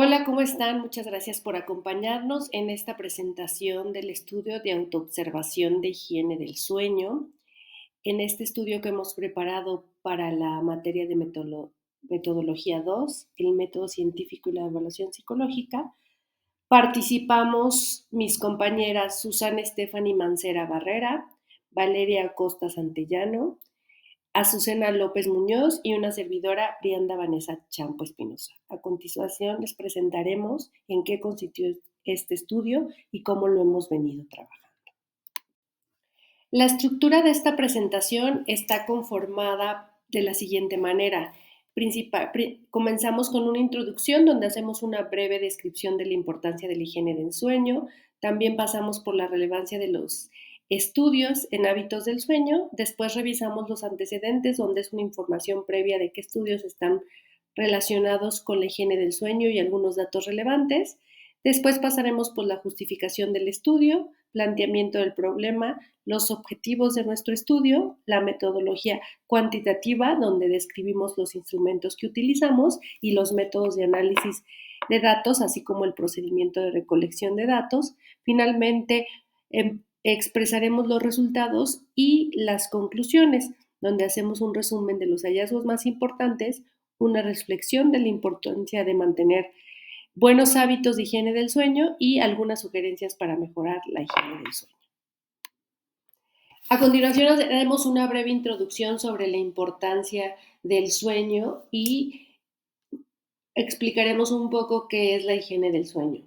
Hola, ¿cómo están? Muchas gracias por acompañarnos en esta presentación del estudio de autoobservación de higiene del sueño. En este estudio que hemos preparado para la materia de metodología 2, el método científico y la evaluación psicológica, participamos mis compañeras Susana Stephanie Mancera Barrera, Valeria Costa Santellano, Azucena López Muñoz y una servidora, Brianda Vanessa Champo Espinosa. A continuación les presentaremos en qué constituye este estudio y cómo lo hemos venido trabajando. La estructura de esta presentación está conformada de la siguiente manera. Comenzamos con una introducción donde hacemos una breve descripción de la importancia de la higiene del sueño. También pasamos por la relevancia de los estudios en hábitos del sueño. Después revisamos los antecedentes, donde es una información previa de qué estudios están relacionados con la higiene del sueño y algunos datos relevantes. Después pasaremos por la justificación del estudio, planteamiento del problema, los objetivos de nuestro estudio, la metodología cuantitativa, donde describimos los instrumentos que utilizamos y los métodos de análisis de datos, así como el procedimiento de recolección de datos. Finalmente, expresaremos los resultados y las conclusiones, donde hacemos un resumen de los hallazgos más importantes, una reflexión de la importancia de mantener buenos hábitos de higiene del sueño y algunas sugerencias para mejorar la higiene del sueño. A continuación haremos una breve introducción sobre la importancia del sueño y explicaremos un poco qué es la higiene del sueño.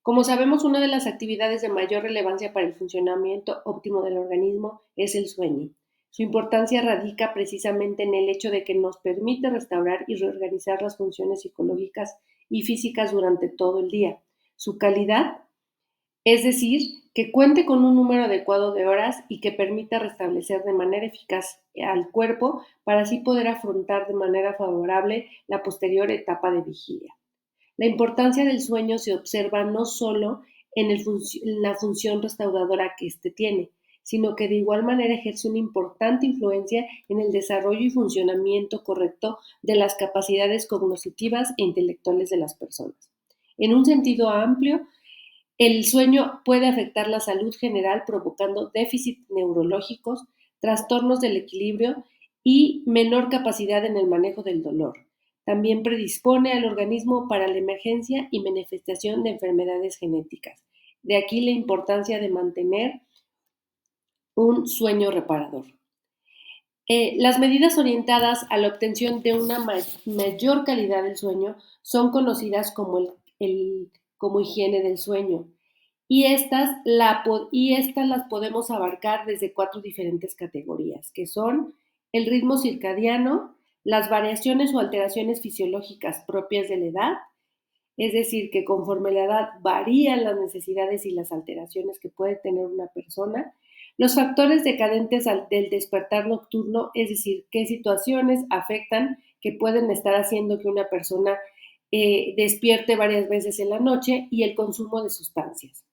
Como sabemos, una de las actividades de mayor relevancia para el funcionamiento óptimo del organismo es el sueño. Su importancia radica precisamente en el hecho de que nos permite restaurar y reorganizar las funciones psicológicas y físicas durante todo el día. Su calidad, es decir, que cuente con un número adecuado de horas y que permita restablecer de manera eficaz al cuerpo para así poder afrontar de manera favorable la posterior etapa de vigilia. La importancia del sueño se observa no solo en la función restauradora que éste tiene, sino que de igual manera ejerce una importante influencia en el desarrollo y funcionamiento correcto de las capacidades cognitivas e intelectuales de las personas. En un sentido amplio, el sueño puede afectar la salud general provocando déficits neurológicos, trastornos del equilibrio y menor capacidad en el manejo del dolor. También predispone al organismo para la emergencia y manifestación de enfermedades genéticas. De aquí la importancia de mantener un sueño reparador. Las medidas orientadas a la obtención de una mayor calidad del sueño son conocidas como higiene del sueño. Y estas las podemos abarcar desde 4 diferentes categorías, que son el ritmo circadiano, las variaciones o alteraciones fisiológicas propias de la edad, es decir, que conforme la edad varían las necesidades y las alteraciones que puede tener una persona, los factores decadentes del despertar nocturno, es decir, qué situaciones afectan que pueden estar haciendo que una persona despierte varias veces en la noche, y el consumo de sustancias.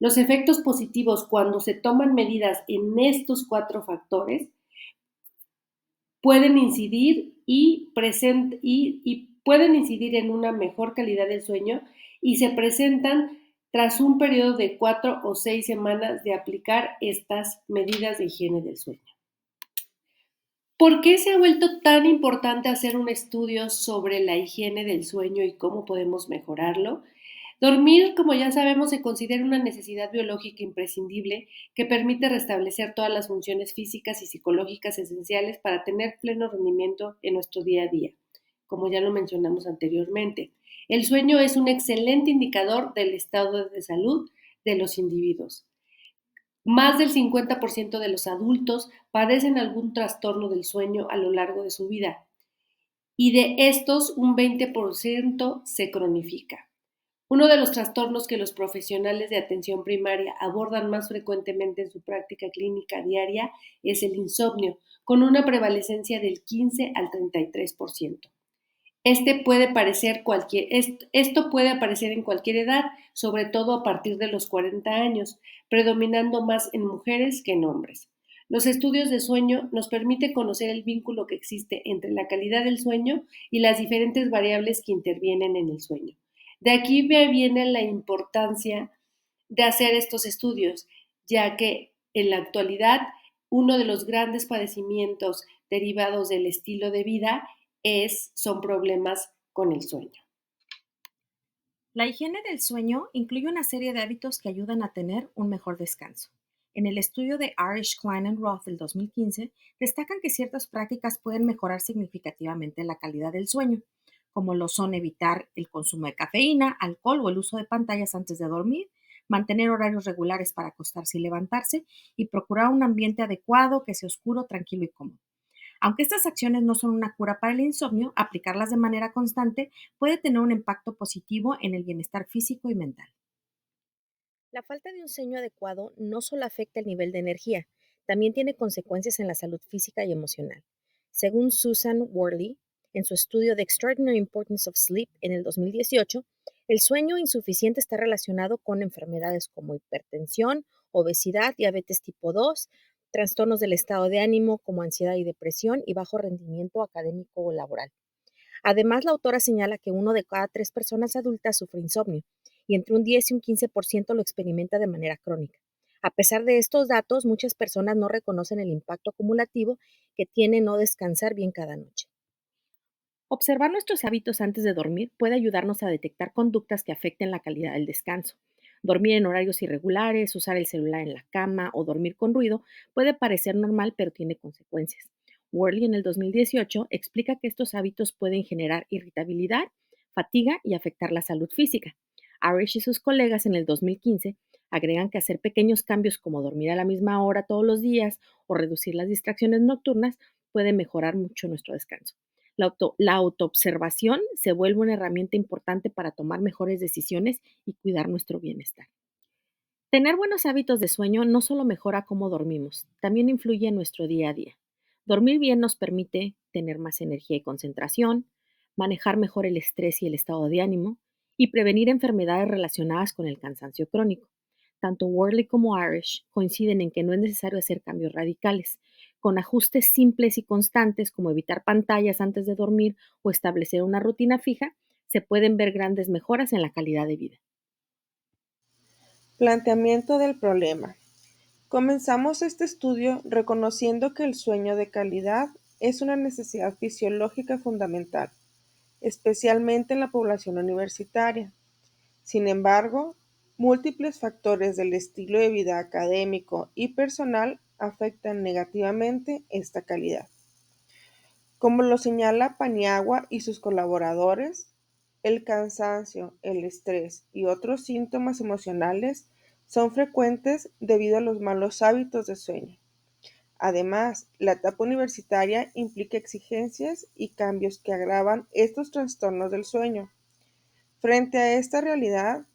Los efectos positivos cuando se toman medidas en estos 4 factores pueden incidir pueden incidir en una mejor calidad del sueño y se presentan tras un periodo de 4 o 6 semanas de aplicar estas medidas de higiene del sueño. ¿Por qué se ha vuelto tan importante hacer un estudio sobre la higiene del sueño y cómo podemos mejorarlo? Dormir, como ya sabemos, se considera una necesidad biológica imprescindible que permite restablecer todas las funciones físicas y psicológicas esenciales para tener pleno rendimiento en nuestro día a día, como ya lo mencionamos anteriormente. El sueño es un excelente indicador del estado de salud de los individuos. Más del 50% de los adultos padecen algún trastorno del sueño a lo largo de su vida, y de estos un 20% se cronifica. Uno de los trastornos que los profesionales de atención primaria abordan más frecuentemente en su práctica clínica diaria es el insomnio, con una prevalecencia del 15 al 33%. Esto puede aparecer en cualquier edad, sobre todo a partir de los 40 años, predominando más en mujeres que en hombres. Los estudios de sueño nos permiten conocer el vínculo que existe entre la calidad del sueño y las diferentes variables que intervienen en el sueño. De aquí viene la importancia de hacer estos estudios, ya que en la actualidad uno de los grandes padecimientos derivados del estilo de vida son problemas con el sueño. La higiene del sueño incluye una serie de hábitos que ayudan a tener un mejor descanso. En el estudio de Irish Klein and Roth del 2015, destacan que ciertas prácticas pueden mejorar significativamente la calidad del sueño, como lo son evitar el consumo de cafeína, alcohol o el uso de pantallas antes de dormir, mantener horarios regulares para acostarse y levantarse y procurar un ambiente adecuado que sea oscuro, tranquilo y cómodo. Aunque estas acciones no son una cura para el insomnio, aplicarlas de manera constante puede tener un impacto positivo en el bienestar físico y mental. La falta de un sueño adecuado no solo afecta el nivel de energía, también tiene consecuencias en la salud física y emocional. Según Susan Worley, en su estudio The Extraordinary Importance of Sleep en el 2018, el sueño insuficiente está relacionado con enfermedades como hipertensión, obesidad, diabetes tipo 2, trastornos del estado de ánimo como ansiedad y depresión y bajo rendimiento académico o laboral. Además, la autora señala que uno de cada 3 personas adultas sufre insomnio y entre un 10 y un 15% lo experimenta de manera crónica. A pesar de estos datos, muchas personas no reconocen el impacto acumulativo que tiene no descansar bien cada noche. Observar nuestros hábitos antes de dormir puede ayudarnos a detectar conductas que afecten la calidad del descanso. Dormir en horarios irregulares, usar el celular en la cama o dormir con ruido puede parecer normal, pero tiene consecuencias. Worley en el 2018 explica que estos hábitos pueden generar irritabilidad, fatiga y afectar la salud física. Arish y sus colegas en el 2015 agregan que hacer pequeños cambios como dormir a la misma hora todos los días o reducir las distracciones nocturnas puede mejorar mucho nuestro descanso. La autoobservación se vuelve una herramienta importante para tomar mejores decisiones y cuidar nuestro bienestar. Tener buenos hábitos de sueño no solo mejora cómo dormimos, también influye en nuestro día a día. Dormir bien nos permite tener más energía y concentración, manejar mejor el estrés y el estado de ánimo, y prevenir enfermedades relacionadas con el cansancio crónico. Tanto Worley como Irish coinciden en que no es necesario hacer cambios radicales. Con ajustes simples y constantes como evitar pantallas antes de dormir o establecer una rutina fija, se pueden ver grandes mejoras en la calidad de vida. Planteamiento del problema. Comenzamos este estudio reconociendo que el sueño de calidad es una necesidad fisiológica fundamental, especialmente en la población universitaria. Sin embargo, múltiples factores del estilo de vida académico y personal afectan negativamente esta calidad. Como lo señala Paniagua y sus colaboradores, el cansancio, el estrés y otros síntomas emocionales son frecuentes debido a los malos hábitos de sueño. Además, la etapa universitaria implica exigencias y cambios que agravan estos trastornos del sueño. Frente a esta realidad,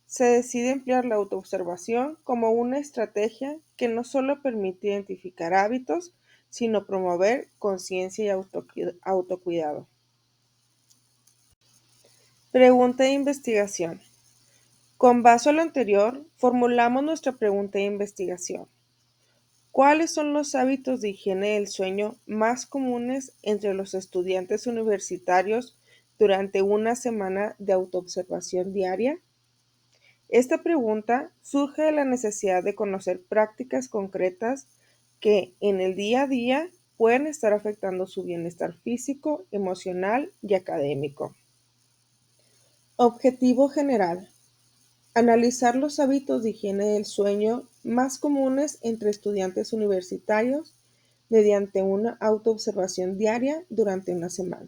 se decide emplear la autoobservación como una estrategia que no solo permite identificar hábitos, sino promover conciencia y autocuidado. Pregunta de investigación. Con base a lo anterior, formulamos nuestra pregunta de investigación. ¿Cuáles son los hábitos de higiene del sueño más comunes entre los estudiantes universitarios durante una semana de autoobservación diaria? Esta pregunta surge de la necesidad de conocer prácticas concretas que en el día a día pueden estar afectando su bienestar físico, emocional y académico. Objetivo general. Analizar los hábitos de higiene del sueño más comunes entre estudiantes universitarios mediante una autoobservación diaria durante una semana,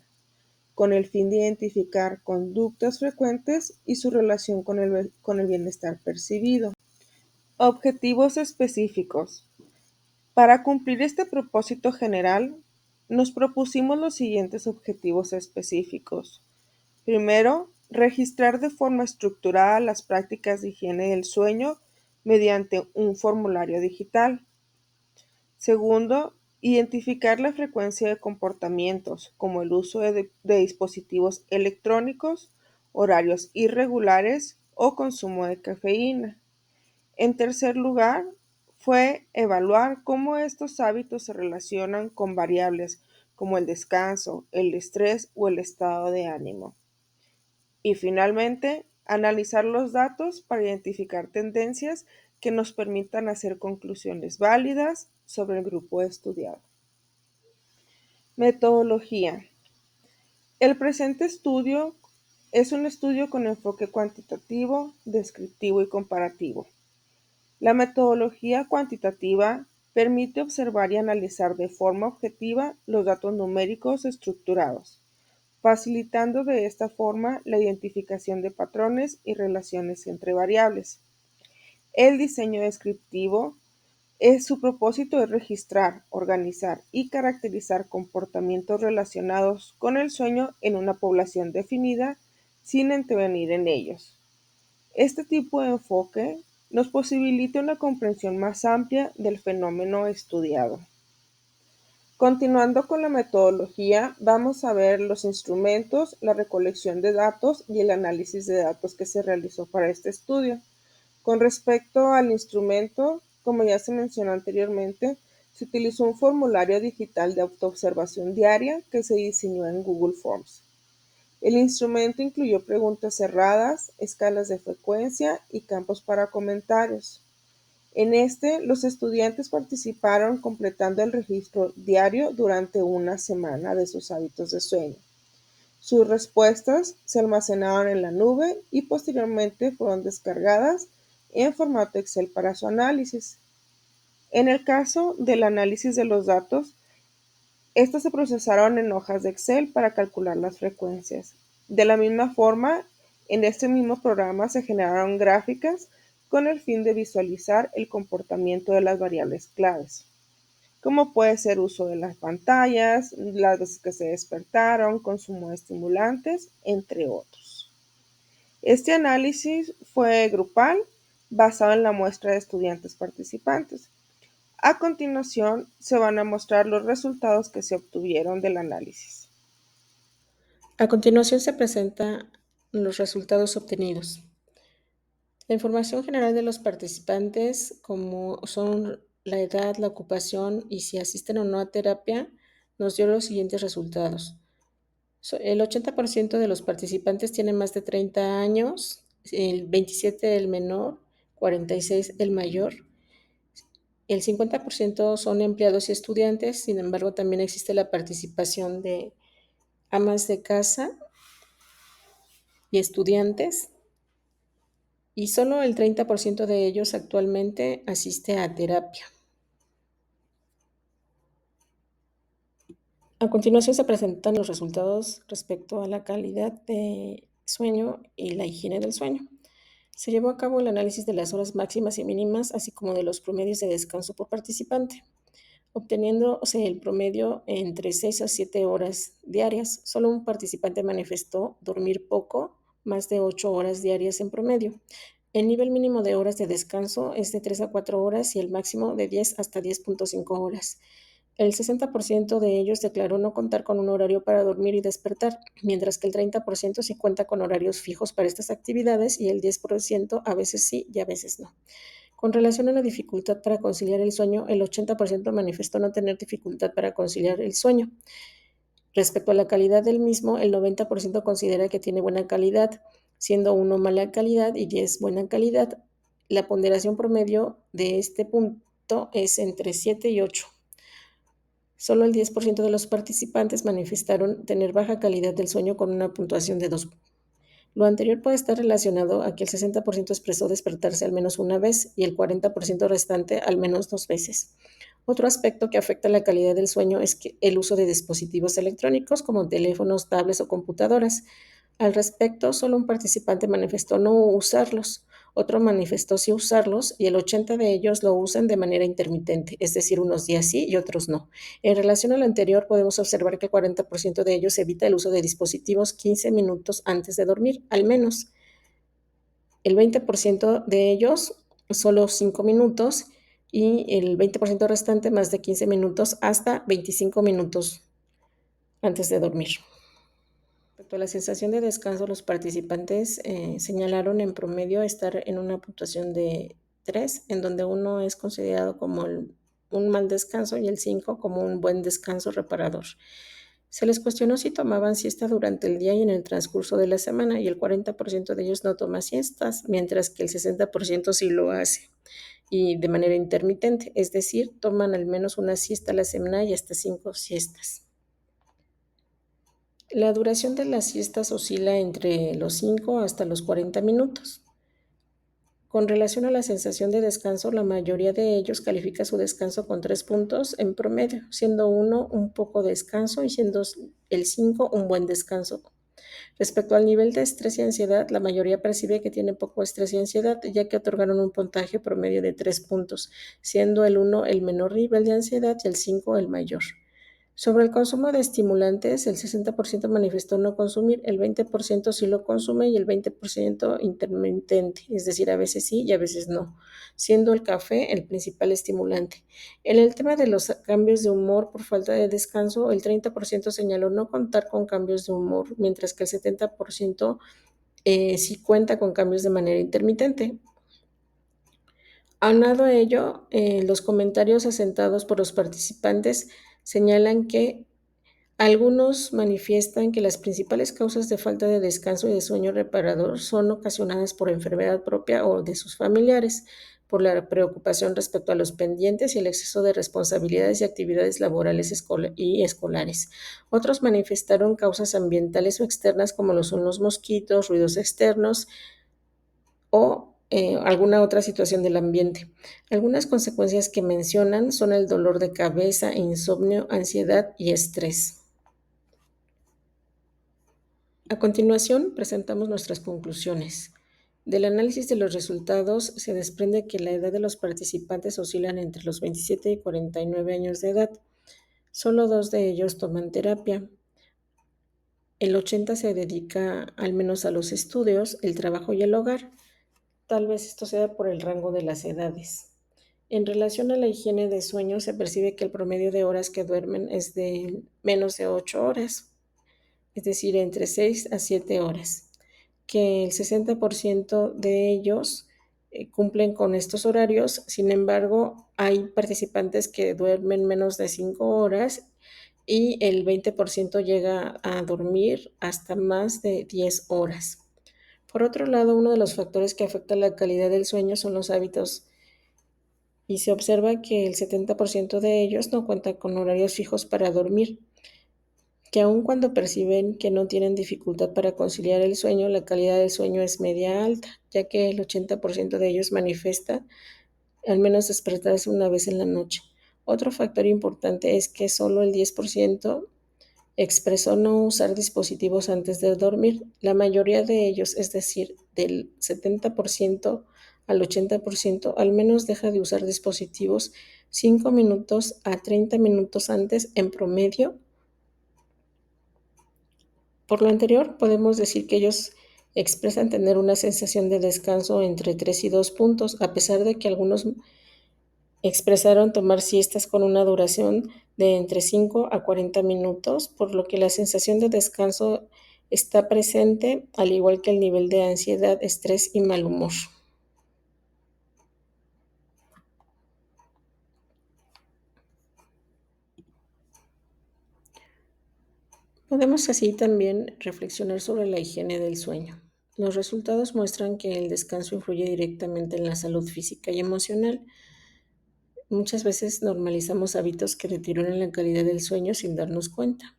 con el fin de identificar conductas frecuentes y su relación con el bienestar percibido. Objetivos específicos. Para cumplir este propósito general, nos propusimos los siguientes objetivos específicos. Primero, registrar de forma estructurada las prácticas de higiene del sueño mediante un formulario digital. Segundo, identificar la frecuencia de comportamientos como el uso de dispositivos electrónicos, horarios irregulares o consumo de cafeína. En tercer lugar, fue evaluar cómo estos hábitos se relacionan con variables como el descanso, el estrés o el estado de ánimo. Y finalmente, analizar los datos para identificar tendencias que nos permitan hacer conclusiones válidas sobre el grupo estudiado. Metodología. El presente estudio es un estudio con enfoque cuantitativo, descriptivo y comparativo. La metodología cuantitativa permite observar y analizar de forma objetiva los datos numéricos estructurados, facilitando de esta forma la identificación de patrones y relaciones entre variables. El diseño descriptivo su propósito es registrar, organizar y caracterizar comportamientos relacionados con el sueño en una población definida sin intervenir en ellos. Este tipo de enfoque nos posibilita una comprensión más amplia del fenómeno estudiado. Continuando con la metodología, vamos a ver los instrumentos, la recolección de datos y el análisis de datos que se realizó para este estudio. Con respecto al instrumento, como ya se mencionó anteriormente, se utilizó un formulario digital de autoobservación diaria que se diseñó en Google Forms. El instrumento incluyó preguntas cerradas, escalas de frecuencia y campos para comentarios. En los estudiantes participaron completando el registro diario durante una semana de sus hábitos de sueño. Sus respuestas se almacenaron en la nube y posteriormente fueron descargadas en formato Excel para su análisis. En el caso del análisis de los datos, estos se procesaron en hojas de Excel para calcular las frecuencias. De la misma forma, en este mismo programa se generaron gráficas con el fin de visualizar el comportamiento de las variables claves, como puede ser uso de las pantallas, las veces que se despertaron, consumo de estimulantes, entre otros. Este análisis fue grupal, basado en la muestra de estudiantes participantes. A continuación, se van a mostrar los resultados que se obtuvieron del análisis. A continuación se presentan los resultados obtenidos. La información general de los participantes, como son la edad, la ocupación y si asisten o no a terapia, nos dio los siguientes resultados. El 80% de los participantes tiene más de 30 años, el 27% el menor, 46% el mayor. El 50% son empleados y estudiantes, sin embargo también existe la participación de amas de casa y estudiantes, y solo el 30% de ellos actualmente asiste a terapia. A continuación se presentan los resultados respecto a la calidad de sueño y la higiene del sueño. Se llevó a cabo el análisis de las horas máximas y mínimas, así como de los promedios de descanso por participante, obteniéndose el promedio entre 6 a 7 horas diarias. Solo un participante manifestó dormir poco, más de 8 horas diarias en promedio. El nivel mínimo de horas de descanso es de 3 a 4 horas y el máximo de 10 hasta 10.5 horas. El 60% de ellos declaró no contar con un horario para dormir y despertar, mientras que el 30% sí cuenta con horarios fijos para estas actividades y el 10% a veces sí y a veces no. Con relación a la dificultad para conciliar el sueño, el 80% manifestó no tener dificultad para conciliar el sueño. Respecto a la calidad del mismo, el 90% considera que tiene buena calidad, siendo 1 mala calidad y 10 buena calidad. La ponderación promedio de este punto es entre 7 y 8. Solo el 10% de los participantes manifestaron tener baja calidad del sueño con una puntuación de 2. Lo anterior puede estar relacionado a que el 60% expresó despertarse al menos una vez y el 40% restante al menos 2 veces. Otro aspecto que afecta la calidad del sueño es el uso de dispositivos electrónicos como teléfonos, tablets o computadoras. Al respecto, solo un participante manifestó no usarlos, otro manifestó sí usarlos y el 80% de ellos lo usan de manera intermitente, es decir, unos días sí y otros no. En relación a lo anterior, podemos observar que el 40% de ellos evita el uso de dispositivos 15 minutos antes de dormir, al menos. El 20% de ellos solo 5 minutos y el 20% restante más de 15 minutos hasta 25 minutos antes de dormir. Respecto a la sensación de descanso, los participantes señalaron en promedio estar en una puntuación de 3, en donde 1 es considerado como un mal descanso y el 5 como un buen descanso reparador. Se les cuestionó si tomaban siesta durante el día y en el transcurso de la semana, y el 40% de ellos no toma siestas, mientras que el 60% sí lo hace, y de manera intermitente, es decir, toman al menos una siesta a la semana y hasta 5 siestas. La duración de las siestas oscila entre los 5 hasta los 40 minutos. Con relación a la sensación de descanso, la mayoría de ellos califica su descanso con 3 puntos en promedio, siendo 1 un poco descanso y siendo el 5 un buen descanso. Respecto al nivel de estrés y ansiedad, la mayoría percibe que tiene poco estrés y ansiedad, ya que otorgaron un puntaje promedio de 3 puntos, siendo el 1 el menor nivel de ansiedad y el 5 el mayor. Sobre el consumo de estimulantes, el 60% manifestó no consumir, el 20% sí lo consume y el 20% intermitente, es decir, a veces sí y a veces no, siendo el café el principal estimulante. En el tema de los cambios de humor por falta de descanso, el 30% señaló no contar con cambios de humor, mientras que el 70% sí cuenta con cambios de manera intermitente. Aunado a ello, los comentarios asentados por los participantes señalan que algunos manifiestan que las principales causas de falta de descanso y de sueño reparador son ocasionadas por enfermedad propia o de sus familiares, por la preocupación respecto a los pendientes y el exceso de responsabilidades y actividades laborales y escolares. Otros manifestaron causas ambientales o externas como lo son los mosquitos, ruidos externos o alguna otra situación del ambiente. Algunas consecuencias que mencionan son el dolor de cabeza, insomnio, ansiedad y estrés. A continuación, presentamos nuestras conclusiones. Del análisis de los resultados se desprende que la edad de los participantes oscilan entre los 27 y 49 años de edad. Solo 2 de ellos toman terapia. El 80% se dedica al menos a los estudios, el trabajo y el hogar. Tal vez esto sea por el rango de las edades. En relación a la higiene de sueño, se percibe que el promedio de horas que duermen es de menos de 8 horas, es decir, entre 6 a 7 horas, que el 60% de ellos cumplen con estos horarios. Sin embargo, hay participantes que duermen menos de 5 horas y el 20% llega a dormir hasta más de 10 horas. Por otro lado, uno de los factores que afecta la calidad del sueño son los hábitos, y se observa que el 70% de ellos no cuenta con horarios fijos para dormir, que aun cuando perciben que no tienen dificultad para conciliar el sueño, la calidad del sueño es media alta, ya que el 80% de ellos manifiesta al menos despertarse una vez en la noche. Otro factor importante es que solo el 10% expresó no usar dispositivos antes de dormir. La mayoría de ellos, es decir, del 70% al 80%, al menos deja de usar dispositivos 5 minutos a 30 minutos antes en promedio. Por lo anterior, podemos decir que ellos expresan tener una sensación de descanso entre 3 y 2 puntos, a pesar de que algunos expresaron tomar siestas con una duración de entre 5 a 40 minutos, por lo que la sensación de descanso está presente, al igual que el nivel de ansiedad, estrés y mal humor. Podemos así también reflexionar sobre la higiene del sueño. Los resultados muestran que el descanso influye directamente en la salud física y emocional. Muchas veces normalizamos hábitos que deterioran la calidad del sueño sin darnos cuenta,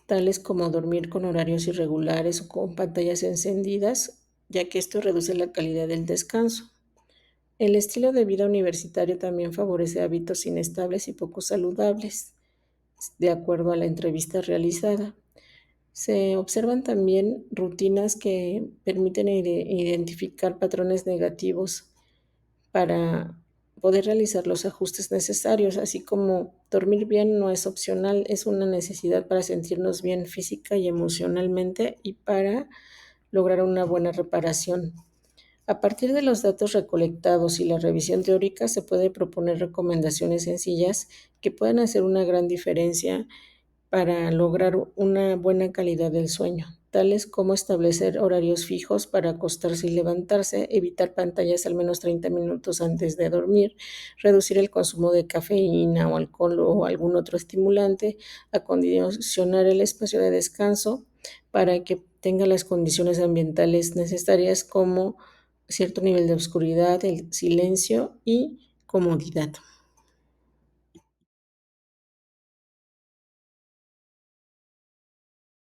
tales como dormir con horarios irregulares o con pantallas encendidas, ya que esto reduce la calidad del descanso. El estilo de vida universitario también favorece hábitos inestables y poco saludables, de acuerdo a la entrevista realizada. Se observan también rutinas que permiten identificar patrones negativos para poder realizar los ajustes necesarios, así como dormir bien no es opcional, es una necesidad para sentirnos bien física y emocionalmente y para lograr una buena reparación. A partir de los datos recolectados y la revisión teórica, se puede proponer recomendaciones sencillas que pueden hacer una gran diferencia para lograr una buena calidad del sueño. tales como establecer horarios fijos para acostarse y levantarse, evitar pantallas al menos 30 minutos antes de dormir, reducir el consumo de cafeína o alcohol o algún otro estimulante, acondicionar el espacio de descanso para que tenga las condiciones ambientales necesarias como cierto nivel de oscuridad, el silencio y comodidad.